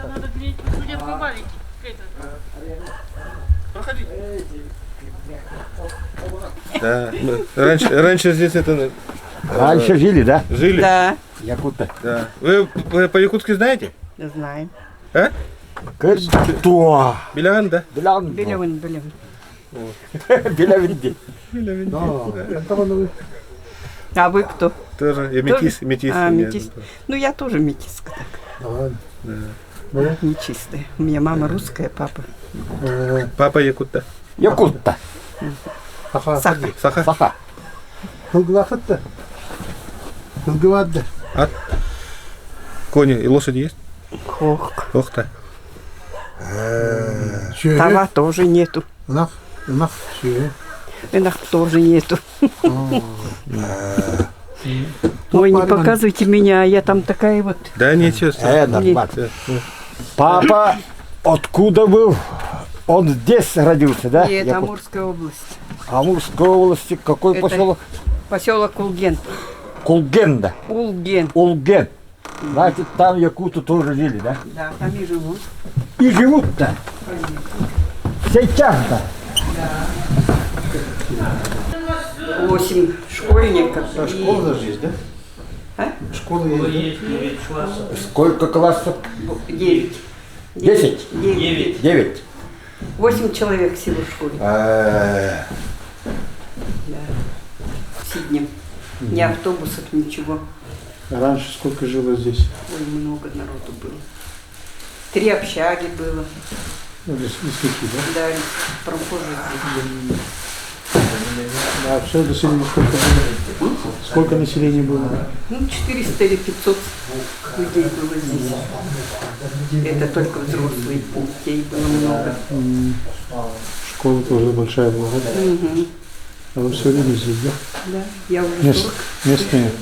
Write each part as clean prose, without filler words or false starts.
Надо греть, судят по валике. Да. Раньше здесь это... Раньше жили, да? Жили? Да, Якуты. Да. Вы по-якутски знаете? знаем. А? Кто? Белян, да? Белян. Белевин. Белявинди. А вы кто? Тоже. Я метис. А, нет. метис. Ну, я тоже метиска. Так. Да. Не чистая. У меня мама русская, папа. Папа якут-то. Якутта. Саха. Саха. Саха. А? Кони и лошади есть? Хох. Ох-то. Тава тоже нету. Инах тоже нету. Ой, не показывайте меня, я там такая вот. Да ничего. Нормально. Папа откуда был? Он здесь родился, да? Нет, Амурская область. Амурской области. Какой Это поселок? Поселок Улген. Кулгенда. Улген. Улген. Значит, там якуты тоже жили, да? Да, там и живут. И живут-то. Сейчас-то. 8 школьников. Школа даже есть, да? А? Школа есть. Сколько классов? 9. 10? 9. 9. 8 человек всего в школе. Да. Сиднем. Ни автобусов, ничего. Раньше сколько жило здесь? Ой, много народу было. 3 общаги было. Ну, лесники, да? Да, промхожие здесь. А все население сколько было? Сколько населения было? Ну, 400 или 500 людей было здесь. Это только взрослые, детей было много. Школа тоже большая была, да? Угу. А вы все время здесь, да? Да, я уже 40.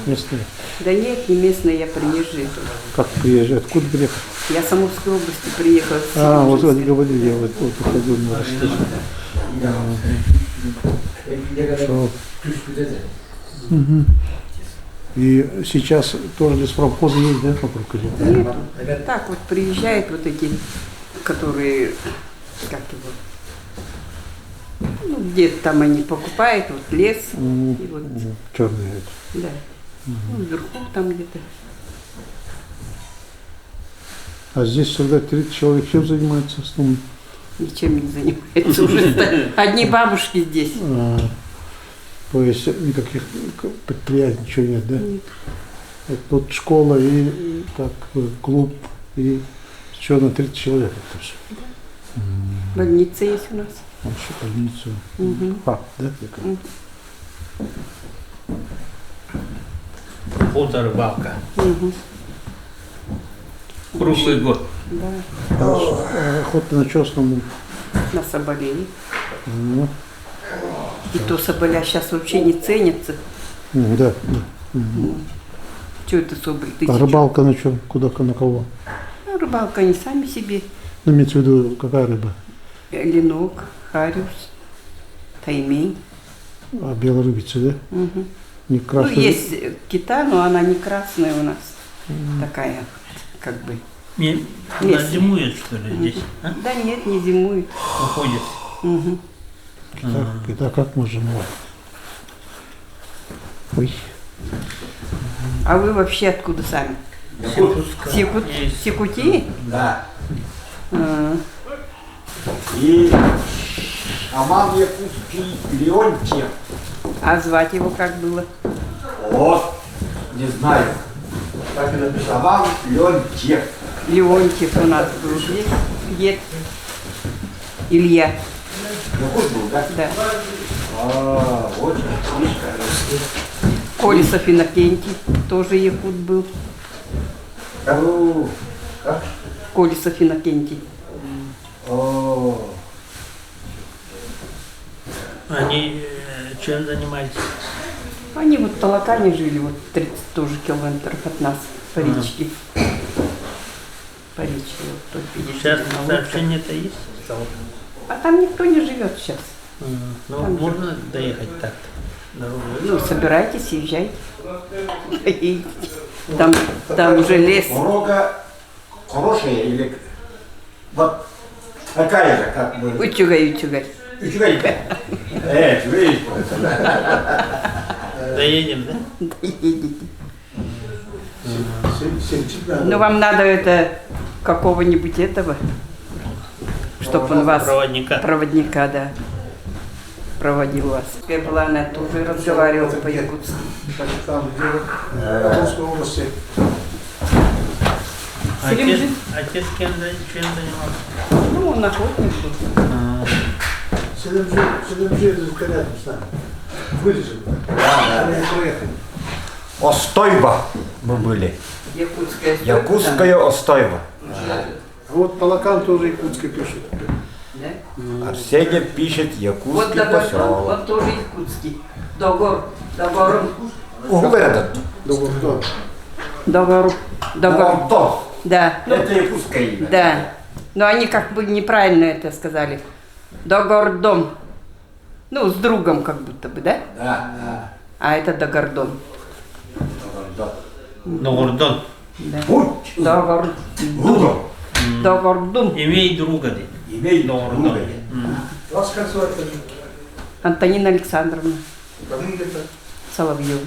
Местные. Да нет, не местная, я приезжая тоже. Как приезжают? Откуда приехали? Я с Амурской области приехала. А, вот они говорили, я вот уходил на Ростов. Хорошо. И сейчас тоже леспромхозы есть, да, вокруг или? Нет, так вот приезжают вот эти, которые, как его, ну, где-то там они покупают, вот лес, и вот, Черные эти. да, ну, вверху там где-то. А здесь всегда 30 человек чем занимаются в основном? Ничем не занимается уже. Одни бабушки здесь. То есть никаких предприятий ничего нет, да? Нет. Вот тут школа и так, клуб, и еще на 30 человек тоже. Больница есть у нас. Еще больницу. Угу. Да? Охота, рыбалка. Угу. Круглый год. Да. Охота на что основном? На соболей. Ну, И то соболя сейчас вообще не ценятся. да. Что это соболь? А рыбалка на чем? Куда, на кого? Ну, рыбалка они сами себе. Ну, имеется в виду, какая рыба? Ленок, хариус, таймень. А белорыбица, да? Угу. Не Ну, красная? есть кита, но она не красная у нас. Такая, как бы. Она Местная. зимует, что ли, здесь? А? Да нет, не зимует. Уходит. Угу. Кита как можно зимовать? Ой. А вы вообще откуда сами? Якутии? Да. А, И Аман Якутский Леонтьев. а звать его как было? Вот. Не знаю. Как это написано? Аман Леонтьев. Леонтьев у нас был здесь. Дед Илья. Якут был, да? Да. А, очень близко. Колесов Иннокентий тоже якут был. О, как? Колесов Иннокентий. О, Они чем занимались? Они вот в Талакане жили, вот 30 тоже километров от нас, по речке. По речке, вот только есть. Сейчас одна лодка. сообщение-то есть? А там никто не живет сейчас. Ну, Там можно доехать так-то? Дорогой. Ну, собирайтесь, езжайте. Поедете. Там уже лес. Дорога хорошая или вот такая же, как бы. Утюгай. Чугай. Чугай. Доедем, да? Ну, вам надо это какого-нибудь этого, чтобы он вас, проводника, да, проводил вас. Светлана тоже разговаривала по-якутски. Там, где в Русской области. Отец чем занимался? Ну, он охотник был. Селимджи рядом с нами. Вылезем. Они проехали. Остойба мы были. Якутская. Якутская Остойба. А вот Талакан тоже якутский пишет. Да? Арсений пишет Вот якутский Дагордон, поселок. вот тоже якутский. Догор. Угледан. Догор. Гордон. Да. Это якутское имя. Да. Но они как бы неправильно это сказали. Догордон. Ну, с другом как будто бы, да? Да. А это Догордон. Ногордон. Да. Путь. Догордон. Догордон. Имей друга, да? Имей Ногордон. друга. Вас как звать? Антонина Александровна Фамилия-то? Соловьева.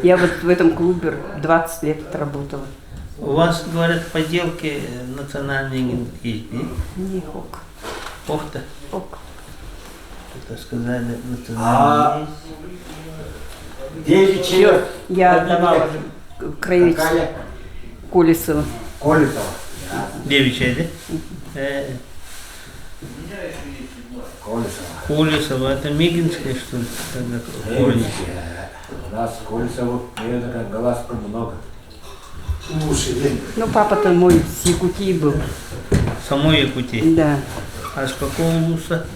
Я вот в этом клубе 20 лет отработала. У вас, говорят, поделки национальные есть, да? Не ок. Ох-то. Ок. Это сказали национальные есть. Девичья. Я отдавала краеведчество Какая? Колесова. Колесова. Девичья, да? Колесова. Колесова, это Мигинская, что ли? Девичья. У нас Колесова, наверное, Галаска много. Ну, папа-то мой с Якутии был. Самой Якутии. Да. А с какого луса?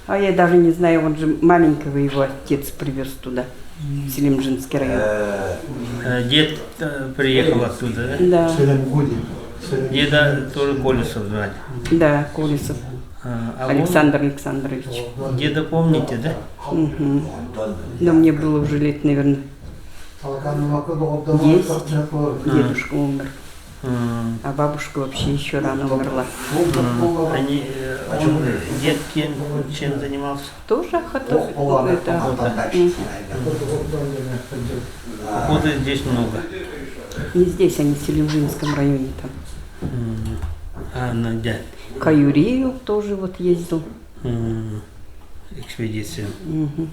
А я даже не знаю, он же маленького его отец привез туда, в Селимджинский район. Дед приехал оттуда, да? Да, Селимгуди. Деда тоже Колесов звали. да, Колесов. А Александр Александрович. вы деда помните, да? Угу. Но мне было уже лет, наверное, 10. Дедушка умер. А бабушка вообще еще рано умерла. Они, дед чем занимался? Тоже охотой. Это охота. Охоты здесь много. Не здесь, они в Селимджинском районе там. А на где? К Юрию тоже вот ездил. Экспедиция. Угу.